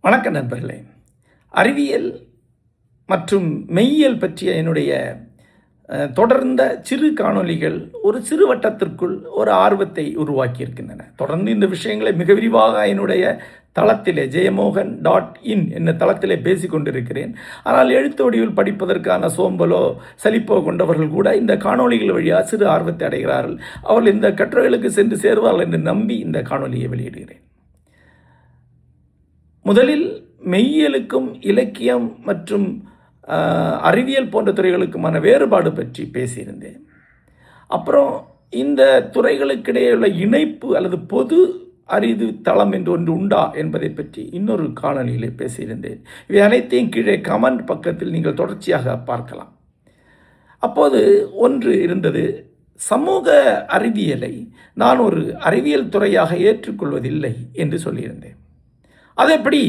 வணக்கம் நண்பர்களே. அறிவியல் மற்றும் மெய்யியல் பற்றிய என்னுடைய தொடர்ந்த சிறு காணொளிகள் ஒரு சிறு வட்டத்திற்குள் ஒரு ஆர்வத்தை உருவாக்கியிருக்கின்றன. தொடர்ந்து இந்த விஷயங்களை மிக விரிவாக என்னுடைய தளத்திலே jayamoghan.in என்ற தளத்திலே பேசிக்கொண்டிருக்கிறேன். ஆனால் எழுத்து வடிவில் படிப்பதற்கான சோம்பலோ சலிப்போ கொண்டவர்கள் கூட இந்த காணொளிகள் வழியாக சிறு ஆர்வத்தை அடைகிறார்கள். அவர்கள் இந்த கட்டுரைகளுக்கு சென்று சேருவார்கள் என்று நம்பி இந்த காணொலியை வெளியிடுகிறேன். முதலில் மெய்யியலுக்கும் இலக்கியம் மற்றும் அறிவியல் போன்ற துறைகளுக்குமான வேறுபாடு பற்றி பேசியிருந்தேன். அப்புறம் இந்த துறைகளுக்கிடையே இணைப்பு அல்லது பொது அறிவு தளம் என்று ஒன்று உண்டா என்பதை பற்றி இன்னொரு காணொலியிலே பேசியிருந்தேன். இவை அனைத்தையும் கீழே கமெண்ட் பக்கத்தில் நீங்கள் தொடர்ச்சியாக பார்க்கலாம். அப்போது ஒன்று இருந்தது, சமூக அறிவியலை நான் ஒரு அறிவியல் துறையாக ஏற்றுக்கொள்வதில்லை என்று சொல்லியிருந்தேன். அதெப்படி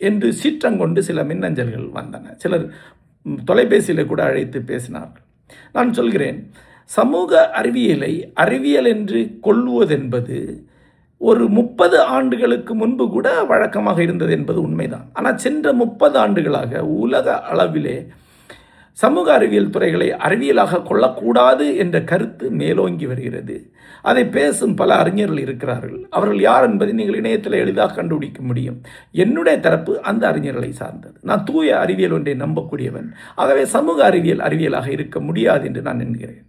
என்று சீற்றங்கொண்டு சில மின்னஞ்சல்கள் வந்தன. சிலர் தொலைபேசியில் கூட அழைத்து பேசினார்கள். நான் சொல்கிறேன், சமூக அறிவியலை அறிவியல் என்று கொள்ளுவதென்பது ஒரு 30 ஆண்டுகளுக்கு முன்பு கூட வழக்கமாக இருந்தது என்பது உண்மைதான். ஆனால் சென்ற 30 ஆண்டுகளாக உலக அளவிலே சமூக அறிவியல் துறைகளை அறிவியலாக கொள்ளக்கூடாது என்ற கருத்து மேலோங்கி வருகிறது. அதை பேசும் பல அறிஞர்கள் இருக்கிறார்கள். அவர்கள் யார் என்பதை நீங்கள் இணையத்தில் எளிதாக கண்டுபிடிக்க முடியும். என்னுடைய தரப்பு அந்த அறிஞர்களை சார்ந்தது. நான் தூய அறிவியல் ஒன்றை நம்பக்கூடியவன். ஆகவே சமூக அறிவியல் அறிவியலாக இருக்க முடியாது என்று நான் என்கிறேன்.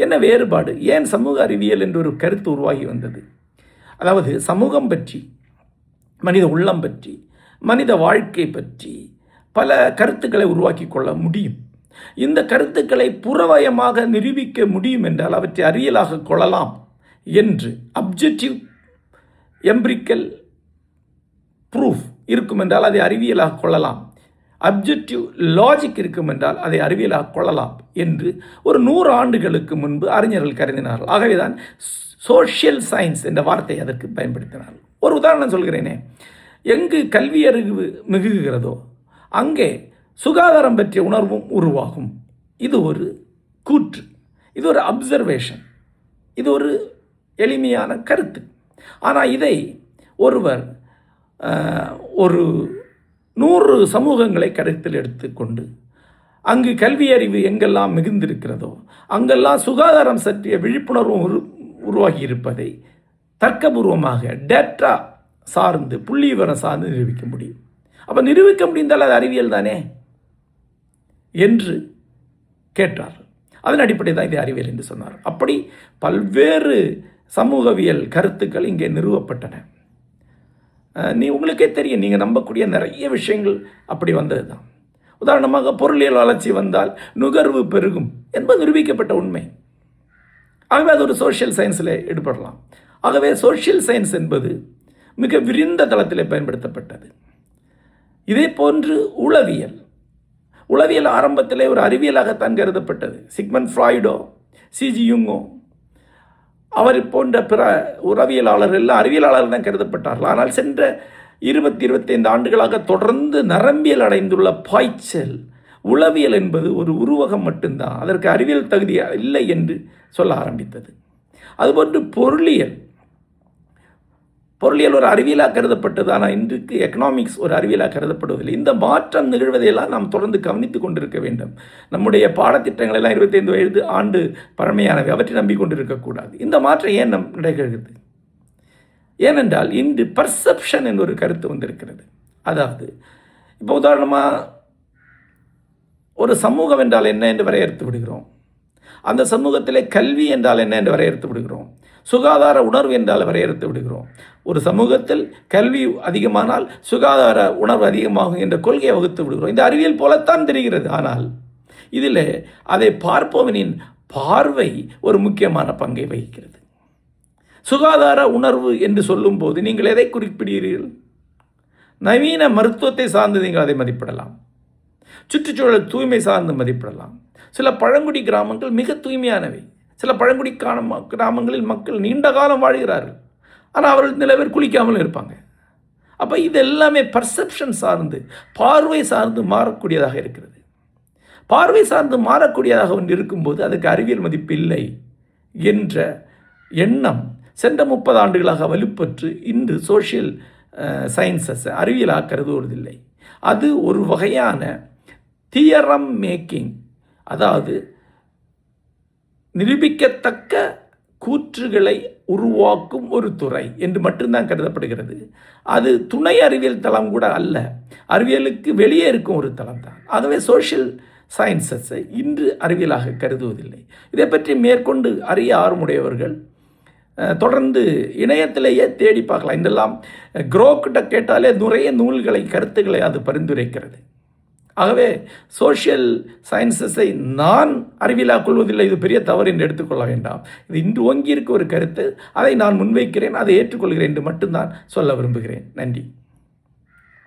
என்ன வேறுபாடு? ஏன் சமூக அறிவியல் என்ற ஒரு கருத்து உருவாகி வந்தது? அதாவது சமூகம் பற்றி, மனித உள்ளம் பற்றி, மனித வாழ்க்கை பற்றி பல கருத்துக்களை உருவாக்கி கொள்ள முடியும். இந்த கருத்துக்களை புறவயமாக நிரூபிக்க முடியும் என்றால் அவற்றை அறிவியலாக கொள்ளலாம் என்று அப்ஜெக்டிவ் எம்பிரிக்கல் ப்ரூஃப் இருக்கும் என்றால் அதை அறிவியலாக கொள்ளலாம். அப்ஜெக்டிவ் லாஜிக் இருக்கும் என்றால் அதை அறிவியலாக கொள்ளலாம் என்று ஒரு 100 ஆண்டுகளுக்கு முன்பு அறிஞர்கள் கருதினார்கள். ஆகவே தான் சோஷியல் சயின்ஸ் என்ற வார்த்தை அதற்கு பயன்படுத்தினார்கள். ஒரு உதாரணம் சொல்கிறேனே, எங்கு கல்வி அறிவு மிகுகிறதோ அங்கே சுகாதாரம் பற்றிய உணர்வும் உருவாகும். இது ஒரு கூற்று, இது ஒரு அப்சர்வேஷன், இது ஒரு எளிமையான கருத்து. ஆனால் இதை ஒருவர் ஒரு 100 சமூகங்களை கருத்தில் எடுத்துக்கொண்டு அங்கு கல்வி அறிவு எங்கெல்லாம் மிகுந்திருக்கிறதோ அங்கெல்லாம் சுகாதாரம் பற்றிய விழிப்புணர்வும் உருவாகி இருப்பதை தர்க்கபூர்வமாக டேட்டா சார்ந்து புள்ளி விவரம் சார்ந்து நிரூபிக்க முடியும். அப்போ நிரூபிக்க முடிந்தால் அது அறிவியல் தானே என்று கேட்டார்கள். அதன் அடிப்படை தான் இது அறிவியல் என்று சொன்னார். அப்படி பல்வேறு சமூகவியல் கருத்துக்கள் இங்கே நிறுவப்பட்டன. உங்களுக்கே தெரியும், நீங்கள் நம்பக்கூடிய நிறைய விஷயங்கள் அப்படி வந்தது தான். உதாரணமாக பொருளியல் வளர்ச்சி வந்தால் நுகர்வு பெருகும் என்பது நிரூபிக்கப்பட்ட உண்மை. ஆகவே அது ஒரு சோஷியல் சயின்ஸில் ஈடுபடலாம். ஆகவே சோஷியல் சயின்ஸ் என்பது மிக விரிந்த தளத்தில் பயன்படுத்தப்பட்டது. இதே போன்று உளவியல் ஆரம்பத்திலே ஒரு அறிவியலாகத்தான் கருதப்பட்டது. சிக்மண்ட் ஃப்ராய்டோ, சிஜி யுங்கோ, அவர் போன்ற பிற உளவியலாளர்கள் எல்லாம் அறிவியலாளர்கள் தான் கருதப்பட்டார்கள். ஆனால் சென்ற 20-25 ஆண்டுகளாக தொடர்ந்து நரம்பியல் அடைந்துள்ள பாய்ச்சல் உளவியல் என்பது ஒரு உருவகம் மட்டும்தான், அதற்கு அறிவியல் தகுதி இல்லை என்று சொல்ல ஆரம்பித்தது. அதுபோன்று பொருளியல் ஒரு அறிவியலாக கருதப்பட்டது. ஆனால் இன்றைக்கு எக்கனாமிக்ஸ் ஒரு அறிவியலாக கருதப்படுவதில்லை. இந்த மாற்றம் நிகழ்வதையெல்லாம் நாம் தொடர்ந்து கவனித்து கொண்டிருக்க வேண்டும். நம்முடைய பாடத்திட்டங்கள் எல்லாம் 25 ஆண்டு பழமையானவை, அவற்றை நம்பிக்கொண்டிருக்கக்கூடாது. இந்த மாற்றம் ஏன் நிகழ்கிறது? ஏனென்றால் இன்று பர்செப்ஷன் என்ற ஒரு கருத்து வந்திருக்கிறது. அதாவது இப்போ உதாரணமாக ஒரு சமூகம் என்றால் என்ன என்று வரையறுத்து விடுகிறோம். அந்த சமூகத்திலே கல்வி என்றால் என்ன என்று வரையறுத்து விடுகிறோம். சுகாதார உணர்வு என்றால் வரையறுத்து விடுகிறோம். ஒரு சமூகத்தில் கல்வி அதிகமானால் சுகாதார உணர்வு அதிகமாகும் என்ற கொள்கையை வகுத்து விடுகிறோம். இந்த அறிவியல் போலத்தான் தெரிகிறது. ஆனால் இதில் அதை பார்ப்பவனின் பார்வை ஒரு முக்கியமான பங்கை வகிக்கிறது. சுகாதார உணர்வு என்று சொல்லும்போது நீங்கள் எதை குறிப்பிடுகிறீர்கள்? நவீன மருத்துவத்தை சார்ந்து நீங்கள் அதை மதிப்பிடலாம். சுற்றுச்சூழல் தூய்மை சார்ந்து மதிப்பிடலாம். சில பழங்குடி கிராமங்கள் மிக தூய்மையானவை. சில பழங்குடி கிராமங்களில் மக்கள் நீண்ட காலம் வாழ்கிறார்கள். ஆனால் அவர்கள் நில பேர் குளிக்காமல் இருப்பாங்க. அப்போ இது எல்லாமே பர்செப்ஷன் சார்ந்து, பார்வை சார்ந்து மாறக்கூடியதாக இருக்கிறது. பார்வை சார்ந்து மாறக்கூடியதாக ஒன்று இருக்கும்போது அதுக்கு அறிவியல் மதிப்பு இல்லை என்ற எண்ணம் சென்ற 30 ஆண்டுகளாக வலுப்பற்று இன்று சோஷியல் சயின்சஸ் அறிவியலாக கருதுவதில்லை. அது ஒரு வகையான தியரம் மேக்கிங், அதாவது நிரூபிக்கத்தக்க கூற்றுகளை உருவாக்கும் ஒரு துறை என்று மட்டும்தான் கருதப்படுகிறது. அது துணை அறிவியல் தளம் கூட அல்ல, அறிவியலுக்கு வெளியே இருக்கும் ஒரு தளம் தான். ஆகவே சோஷியல் சயின்சஸை இன்று அறிவியலாக கருதுவதில்லை. இதை பற்றி மேற்கொண்டு அறிய ஆர்வமுடையவர்கள் தொடர்ந்து இணையத்திலேயே தேடி பார்க்கலாம். இதெல்லாம் குரோக்கிட்ட கேட்டாலே நிறைய நூல்களை கருத்துக்களை அது பரிந்துரைக்கிறது. ஆகவே சோஷியல் சயின்சஸை நான் அறிவியலாக கொள்வதில்லை, இது பெரிய தவறு என்று எடுத்துக்கொள்ள வேண்டாம். இது இன்று ஓங்கி இருக்க ஒரு கருத்து, அதை நான் முன்வைக்கிறேன், அதை ஏற்றுக்கொள்கிறேன் என்று மட்டும்தான் சொல்ல விரும்புகிறேன். நன்றி.